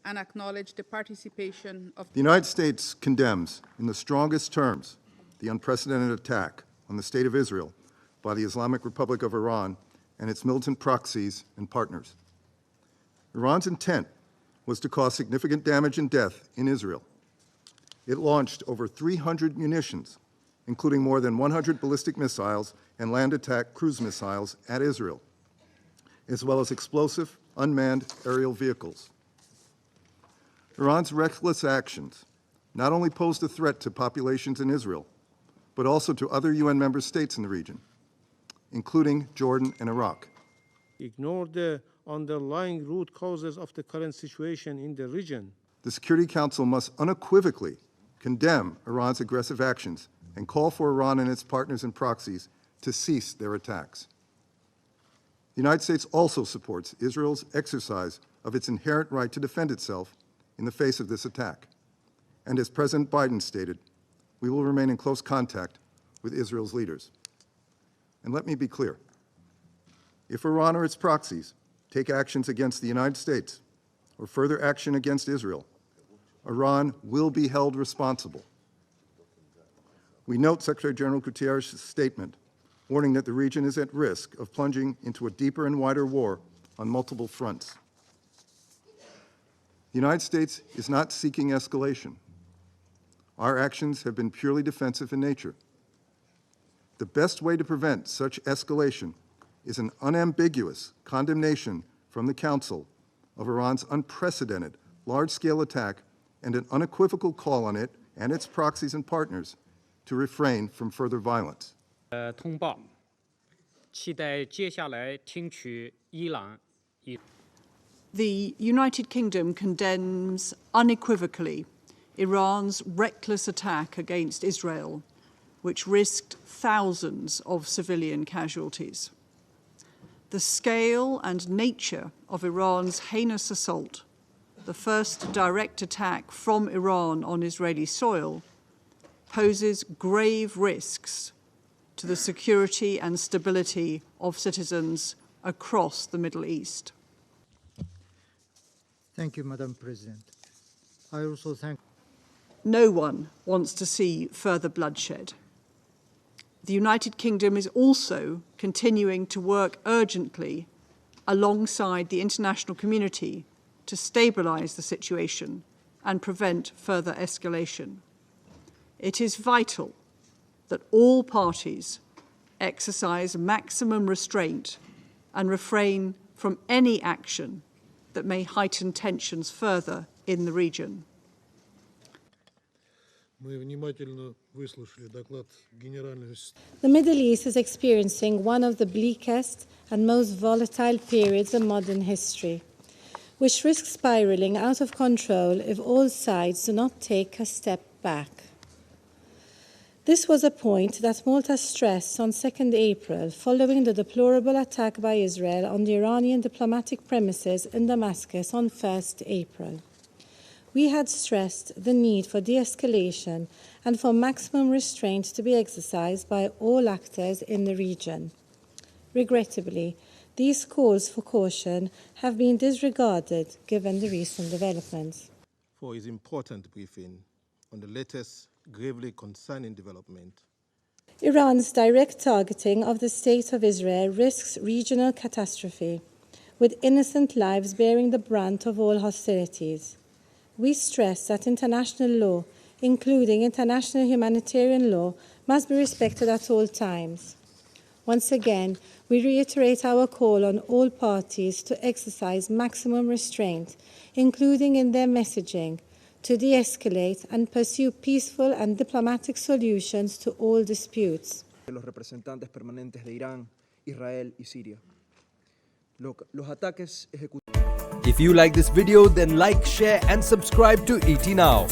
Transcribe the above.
and acknowledge the participation of The United States condemns in the strongest terms the unprecedented attack on the State of Israel by the Islamic Republic of Iran and its militant proxies and partners. Iran's intent was to cause significant damage and death in Israel. It launched over 300 munitions, including more than 100 ballistic missiles and land attack cruise missiles at Israel, as well as explosive unmanned aerial vehicles. Iran's reckless actions not only posed a threat to populations in Israel, but also to other UN member states in the region, including Jordan and Iraq. Ignore the underlying root causes of the current situation in the region. The Security Council must unequivocally condemn Iran's aggressive actions and call for Iran and its partners and proxies to cease their attacks. The United States also supports Israel's exercise of its inherent right to defend itself in the face of this attack. And as President Biden stated, we will remain in close contact with Israel's leaders. And let me be clear. If Iran or its proxies take actions against the United States or further action against Israel, Iran will be held responsible. We note Secretary General Guterres' statement warning that the region is at risk of plunging into a deeper and wider war on multiple fronts. The United States is not seeking escalation. Our actions have been purely defensive in nature. The best way to prevent such escalation is an unambiguous condemnation from the Council of Iran's unprecedented large-scale attack and an unequivocal call on it and its proxies and partners to refrain from further violence. 通报，期待接下来听取伊朗。 The United Kingdom condemns unequivocally Iran's reckless attack against Israel, which risked thousands of civilian casualties. The scale and nature of Iran's heinous assault, the first direct attack from Iran on Israeli soil, poses grave risks to the security and stability of citizens across the Middle East. Thank you, Madam President. I also thank... No one wants to see further bloodshed. The United Kingdom is also continuing to work urgently alongside the international community to stabilise the situation and prevent further escalation. It is vital that all parties exercise maximum restraint and refrain from any action that may heighten tensions further in the region. The Middle East is experiencing one of the bleakest and most volatile periods in modern history, which risks spiraling out of control if all sides do not take a step back. This was a point that Malta stressed on 2nd April following the deplorable attack by Israel on the Iranian diplomatic premises in Damascus on 1st April. We had stressed the need for de-escalation and for maximum restraint to be exercised by all actors in the region. Regrettably, these calls for caution have been disregarded given the recent developments. For his important briefing on the latest gravely concerning development. Iran's direct targeting of the State of Israel risks regional catastrophe, with innocent lives bearing the brunt of all hostilities. We stress that international law, including international humanitarian law, must be respected at all times. Once again, we reiterate our call on all parties to exercise maximum restraint, including in their messaging, to de-escalate and pursue peaceful and diplomatic solutions to all disputes. Los representantes permanentes de Irán, Israel y Siria. Los ataques ejecutados. If you like this video, then like, share and subscribe to ET Now.